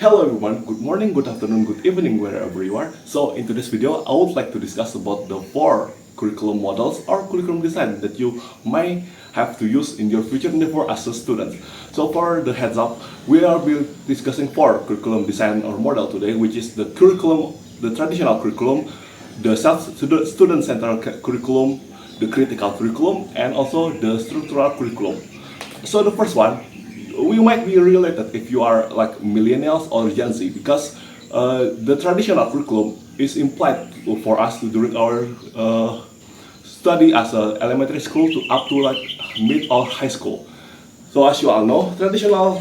Hello everyone, good morning, good afternoon, good evening, wherever you are. So in today's video, I would like to discuss about the 4 curriculum models or curriculum design that you might have to use in your future endeavor as a student. So for the heads up, we are discussing 4 curriculum design or model today, which is the curriculum, the traditional curriculum, the student-centered curriculum, the critical curriculum, and also the structural curriculum. So the first one, we might be related if you are like millennials or Gen Z, because the traditional curriculum is implied for us during our study as a elementary school to up to like mid or high school. So as you all know, traditional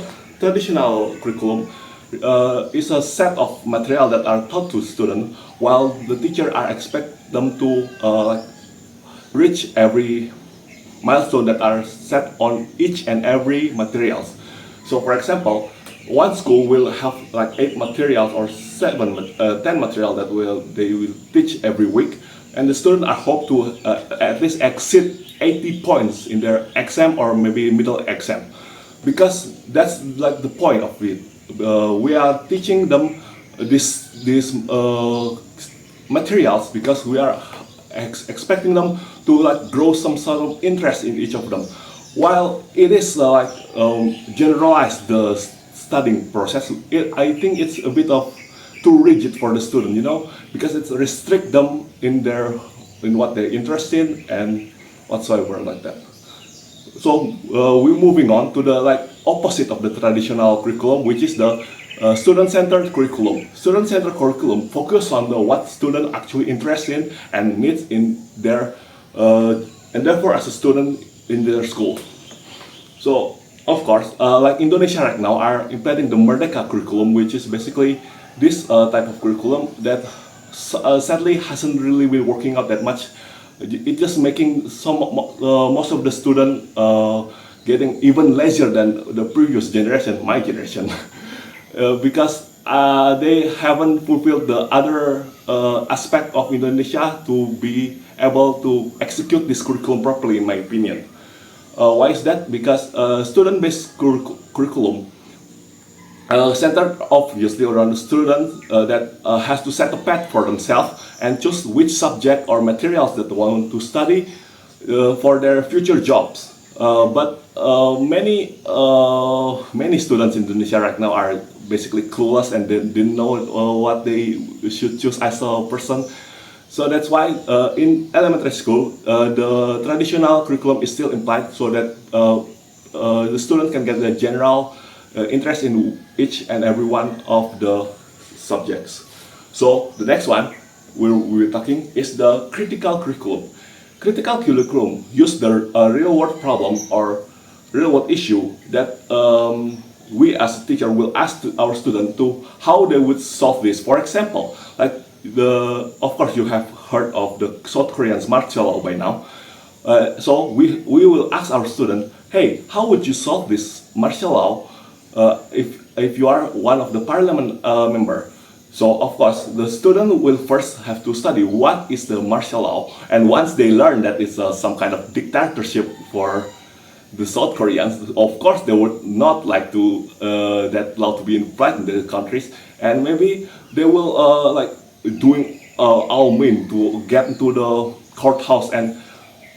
curriculum is a set of material that are taught to students, while the teacher are expect them to reach every milestone that are set on each and every materials. So for example, one school will have like 8 materials or 10 material that they will teach every week, and the students are hoped to at least exceed 80 points in their exam or maybe middle exam, because that's like the point of it. We are teaching them these materials because we are expecting them to like grow some sort of interest in each of them. While it is generalized the studying process, I think it's a bit of too rigid for the student, because it's restrict them in what they're interested in and whatsoever like that. So we're moving on to the opposite of the traditional curriculum, which is the student-centered curriculum. Student-centered curriculum focus on what student actually interested in and needs in their endeavor as a student in their school. So of course, like Indonesia right now are implementing the Merdeka curriculum, which is basically this type of curriculum that sadly hasn't really been working out that much. It's just making most of the student getting even lazier than the previous generation, my generation, because they haven't fulfilled the other aspect of Indonesia to be able to execute this curriculum properly, in my opinion. Why is that? Because student-based curriculum centered obviously around the student that has to set a path for themselves and choose which subject or materials that they want to study for their future jobs. But many students in Indonesia right now are basically clueless and they didn't know what they should choose as a person. So that's why in elementary school, the traditional curriculum is still implied, so that the student can get the general interest in each and every one of the subjects. So the next one we're talking is the critical curriculum. Critical curriculum use the real-world problem or real-world issue that we as a teacher will ask our student to how they would solve this. For example, of course you have heard of the South Korean martial law by now. So we will ask our student, hey, how would you solve this martial law if you are one of the parliament member? So of course the student will first have to study what is the martial law, and once they learn that it's some kind of dictatorship for the South Koreans, of course they would not like to that law to be applied in their countries, and maybe they will doing all mean to get into the courthouse and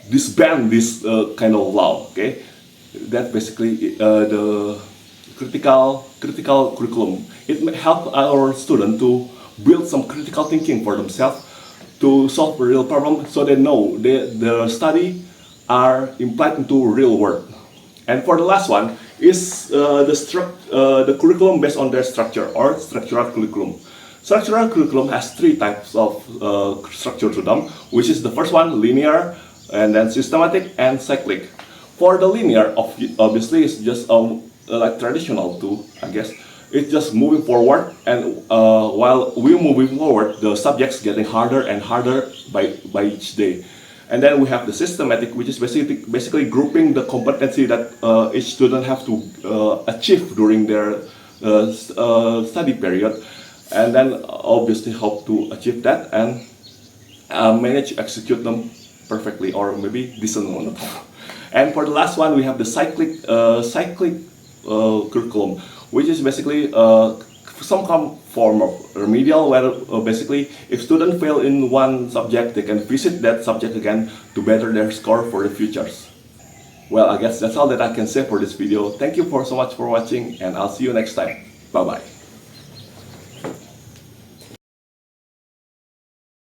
disband this kind of law. Okay, that's basically the critical curriculum. It may help our student to build some critical thinking for themselves to solve a real problem, so they know their study are implied into real world. And for the last one is the curriculum based on their structure or structural curriculum. Structural curriculum has 3 types of structure to them, which is the first one, linear, and then systematic and cyclic. For the linear, obviously it's just like traditional too, I guess. It's just moving forward, and while we're moving forward, the subject's getting harder and harder by each day. And then we have the systematic, which is basically grouping the competency that each student have to achieve during their study period, and then obviously hope to achieve that and manage to execute them perfectly or maybe decent one. And for the last one, we have the cyclic curriculum, which is basically some form of remedial where basically if students fail in one subject, they can visit that subject again to better their score for the futures. Well, I guess that's all that I can say for this video. Thank you so much for watching, and I'll see you next time. Bye bye.